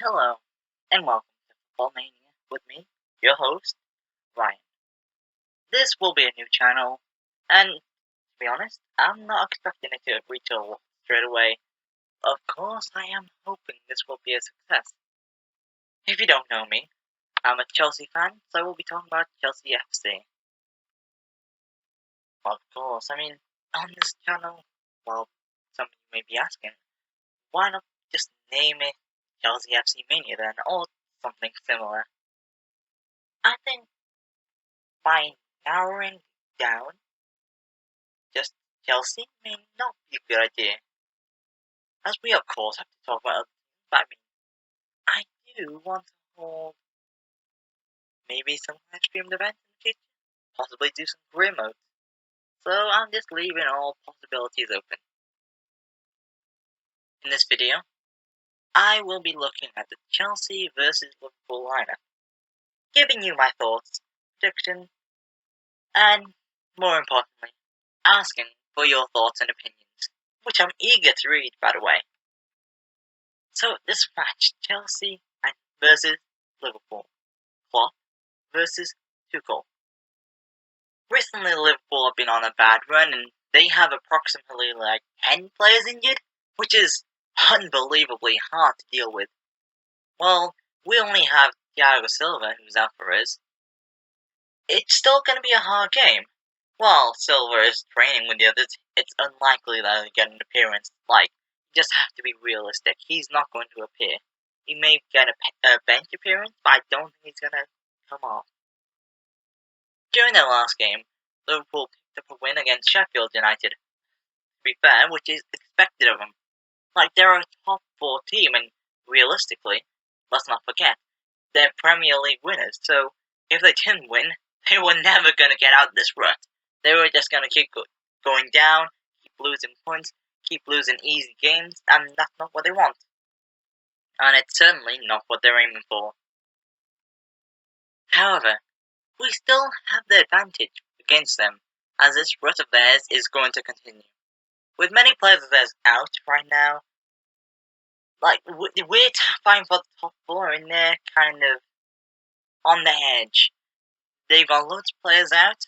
Hello, and welcome to Football Mania with me, your host, Ryan. This will be a new channel, and to be honest, I'm not expecting it to reach a lot straight away. Of course, I am hoping this will be a success. If you don't know me, I'm a Chelsea fan, so I will be talking about Chelsea FC. Of course, on this channel, well, some of you may be asking, why not just name it Chelsea FC Mania then, or something similar? I think by narrowing down just Chelsea may not be a good idea, as we of course have to talk about other things, but I do want to hold maybe some live streamed events in the future, possibly do some career modes. So I'm just leaving all possibilities open. In this video, I will be looking at the Chelsea versus Liverpool lineup, giving you my thoughts, predictions, and more importantly, asking for your thoughts and opinions, which I'm eager to read, by the way. So this match, Chelsea versus Liverpool, Klopp versus Tuchel. Recently, Liverpool have been on a bad run, and they have approximately 10 players injured, which is unbelievably hard to deal with. Well, we only have Thiago Silva, who's out for us. It's still going to be a hard game. While Silva is training with the others, it's unlikely that he'll get an appearance. You just have to be realistic. He's not going to appear. He may get a bench appearance, but I don't think he's going to come off. During their last game, Liverpool picked up a win against Sheffield United. To be fair, which is expected of them. They're a top 4 team, and realistically, let's not forget, they're Premier League winners, so if they didn't win, they were never going to get out of this rut. They were just going to keep going down, keep losing points, keep losing easy games, and that's not what they want. And it's certainly not what they're aiming for. However, we still have the advantage against them, as this rut of theirs is going to continue. With many players of theirs out right now, we're fighting for the top 4 and they're kind of on the edge. They've got loads of players out,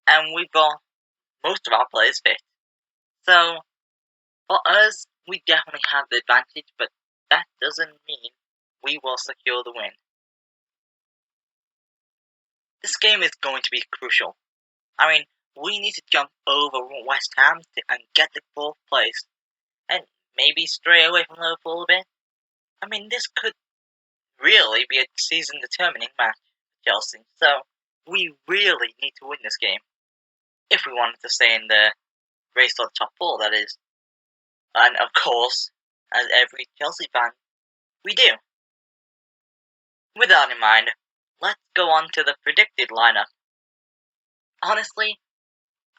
and we've got most of our players fit. So, for us, we definitely have the advantage, but that doesn't mean we will secure the win. This game is going to be crucial. We need to jump over West Ham and get the 4th place, and maybe stray away from Liverpool a bit. This could really be a season-determining match for Chelsea, so we really need to win this game. If we wanted to stay in the race for the top 4, that is. And of course, as every Chelsea fan, we do. With that in mind, let's go on to the predicted lineup. Honestly,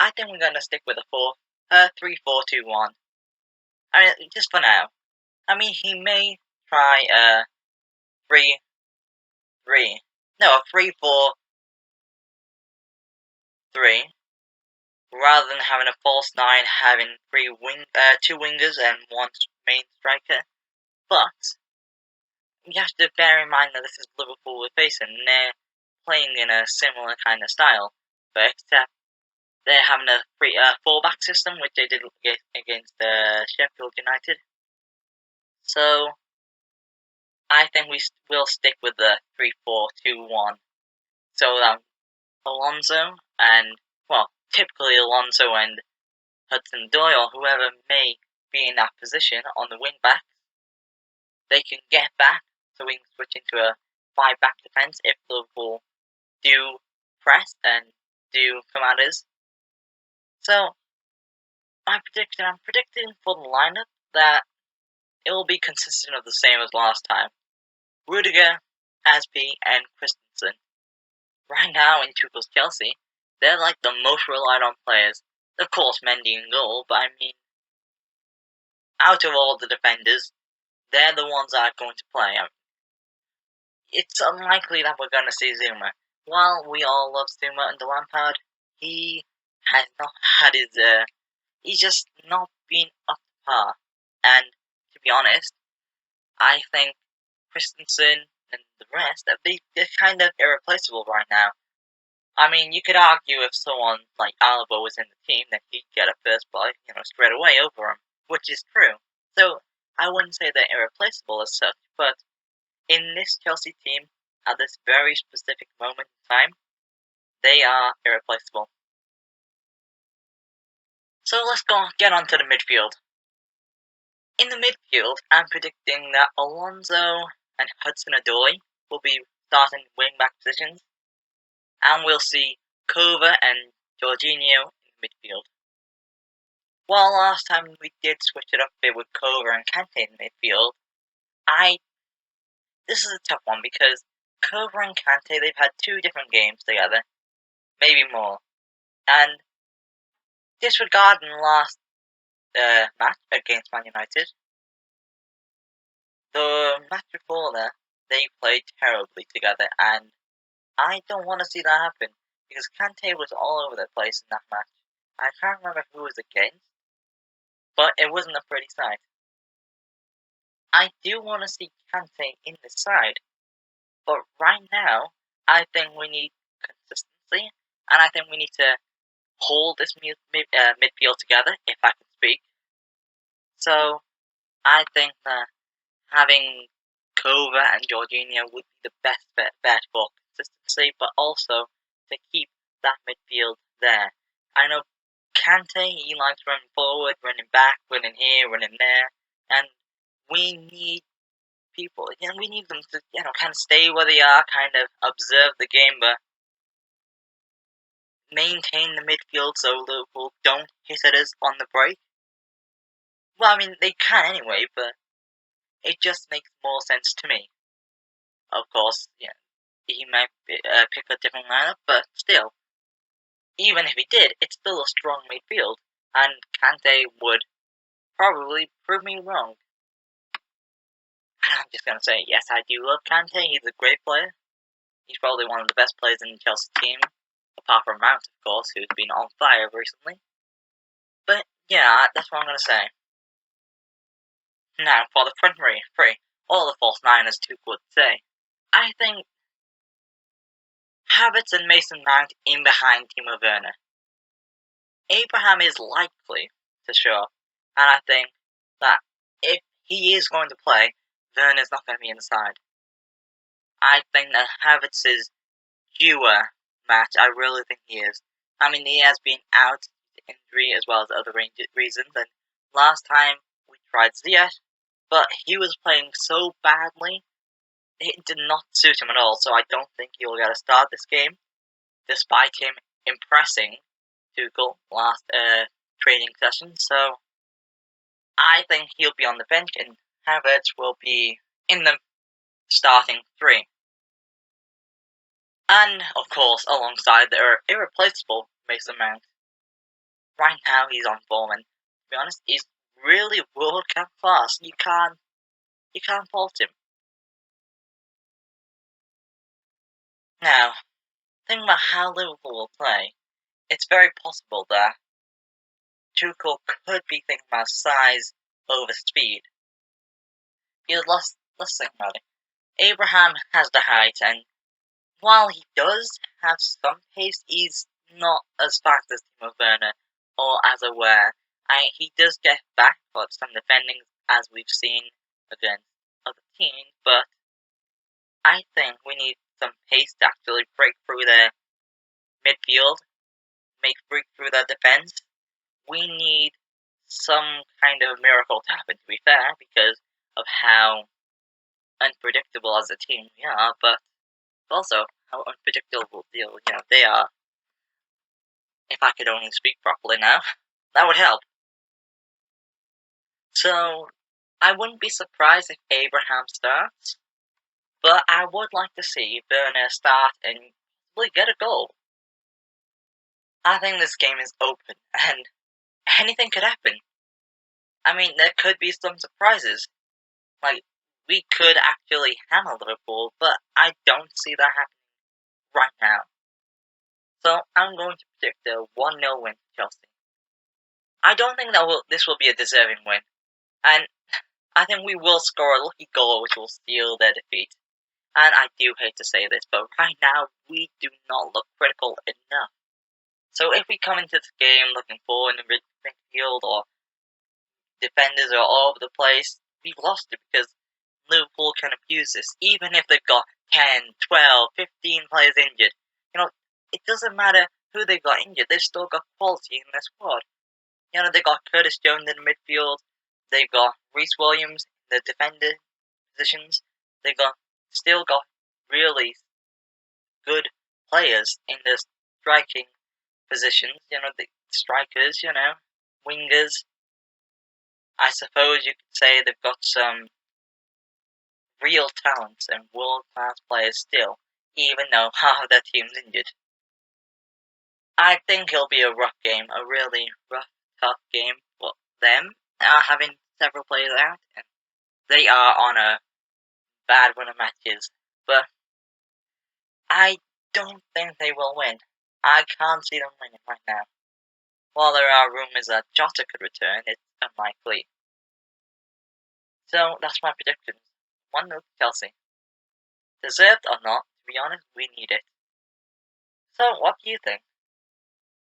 I think we're going to stick with a 3-4-2-1. Just for now. He may try a 3-3. No, a 3-4-3. Rather than having a false 9, having 2 wingers and 1 main striker. But you have to bear in mind that this is Liverpool we're facing, and they're playing in a similar kind of style, but except they're having a 4-back system, which they did against Sheffield United. So I think we will stick with the 3-4-2-1. So Alonso and, typically Alonso and Hudson-Odoi, or whoever may be in that position on the wing back, they can get back, so we can switch into a 5-back defence if Liverpool do press and do come at us. So, I'm predicting for the lineup that it will be consistent of the same as last time. Rudiger, Aspi, and Christensen. Right now in Tuchel's Chelsea, they're the most relied on players. Of course, Mendy in goal, but out of all the defenders, they're the ones that are going to play. It's unlikely that we're going to see Zuma. While we all love Zuma under Lampard, he has not had he's just not been up to par. And to be honest, I think Christensen, and the rest, they're kind of irreplaceable right now. I mean, you could argue if someone like Alaba was in the team, then he'd get a first place, straight away over him, which is true. So I wouldn't say they're irreplaceable as such, but in this Chelsea team, at this very specific moment in time, they are irreplaceable. So let's get on to the midfield. In the midfield, I'm predicting that Alonso and Hudson-Odoi will be starting wing-back positions, and we'll see Kova and Jorginho in the midfield. While last time we did switch it up a bit with Kova and Kante in the midfield, this is a tough one because Kova and Kante, they've had 2 different games together, maybe more, and disregarding last match against Man United, the match before that, they played terribly together, and I don't want to see that happen, because Kante was all over the place in that match. I can't remember who it was against, but it wasn't a pretty sight. I do want to see Kante in the side, but right now, I think we need consistency, and I think we need to hold this midfield together, if I can speak. So, I think that having Kova and Jorginho would be the best bet for consistency, but also to keep that midfield there. I know Kante, he likes running forward, running back, running here, running there, and we need people, we need them to, kind of stay where they are, kind of observe the game, but maintain the midfield so Liverpool don't hit at us on the break. Well, I mean, they can anyway, but it just makes more sense to me. Of course, he might pick a different lineup, but still, even if he did, it's still a strong midfield, and Kante would probably prove me wrong. I'm just gonna say, yes, I do love Kante. He's a great player. He's probably one of the best players in the Chelsea team, apart from Mount, of course, who's been on fire recently. But yeah, that's what I'm gonna say. Now, for the front three, all the false nine is too good to say. I think Havertz and Mason Mount in behind Timo Werner. Abraham is likely to show up, and I think that if he is going to play, Werner's not going to be inside. I think that Havertz is fewer match. I really think he is. I mean, he has been out to injury as well as other reasons, and last time we tried Ziyech, but he was playing so badly, it did not suit him at all, so I don't think he will get a start this game, despite him impressing Tuchel last training session, so I think he'll be on the bench and Havertz will be in the starting 3. And, of course, alongside their irreplaceable Mason Mount. Right now he's on form and, to be honest, he's really World Cup class. You can't fault him. Now, thinking about how Liverpool will play, it's very possible that Tuchel could be thinking about size over speed. Because let's think about it. Abraham has the height, and while he does have some pace, he's not as fast as Timo Werner or as aware. He does get back for some defending, as we've seen against other teams, but I think we need some pace to actually break through their midfield, break through their defense. We need some kind of miracle to happen, to be fair, because of how unpredictable as a team we are, but also how unpredictable they are. If I could only speak properly now, that would help. So, I wouldn't be surprised if Abraham starts, but I would like to see Werner start and really get a goal. I think this game is open, and anything could happen. I mean, there could be some surprises. Like, we could actually hammer Liverpool, but I don't see that happening right now. So, I'm going to predict a 1-0 win for Chelsea. I don't think this will be a deserving win, and I think we will score a lucky goal which will seal their defeat. And I do hate to say this, but right now we do not look critical enough. So if we come into this game looking forward in the midfield or defenders are all over the place, we've lost it because Liverpool can abuse this. Even if they've got 10, 12, 15 players injured, it doesn't matter who they've got injured, they've still got quality in their squad. They've got Curtis Jones in the midfield, they've got Reece Williams in the defender positions, they've still got really good players in the striking positions, the strikers, wingers. I suppose you could say they've got some real talents and world-class players still, even though half of their team's injured. I think it'll be a rough game, a really rough, tough game for them, having several players out, and they are on a bad run of matches, but I don't think they will win. I can't see them winning right now. While there are rumours that Jota could return, it's unlikely. So that's my predictions. 1-0 Chelsea. Deserved or not, to be honest, we need it. So what do you think?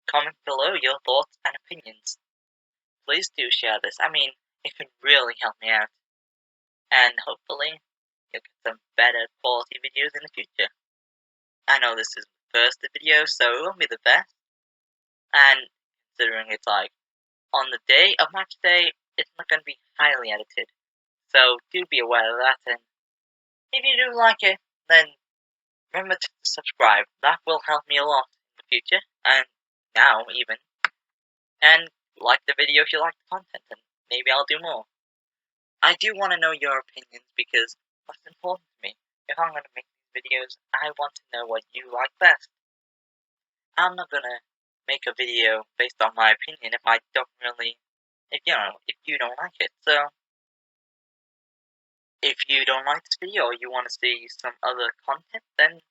Comment below your thoughts and opinions. Please do share this. It could really help me out. And hopefully, you'll get some better quality videos in the future. I know this is the first video, so it won't be the best. And considering it's like on the day of match day, it's not going to be highly edited. So do be aware of that. And if you do like it, then remember to subscribe. That will help me a lot in the future, and now even. And like the video if you like the content, and maybe I'll do more. I do want to know your opinions because that's important to me. If I'm going to make these videos, I want to know what you like best. I'm not going to make a video based on my opinion if I don't really, if you don't like it. So, if you don't like this video or you want to see some other content, then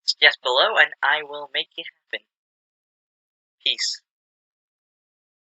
suggest below and I will make it happen. Peace.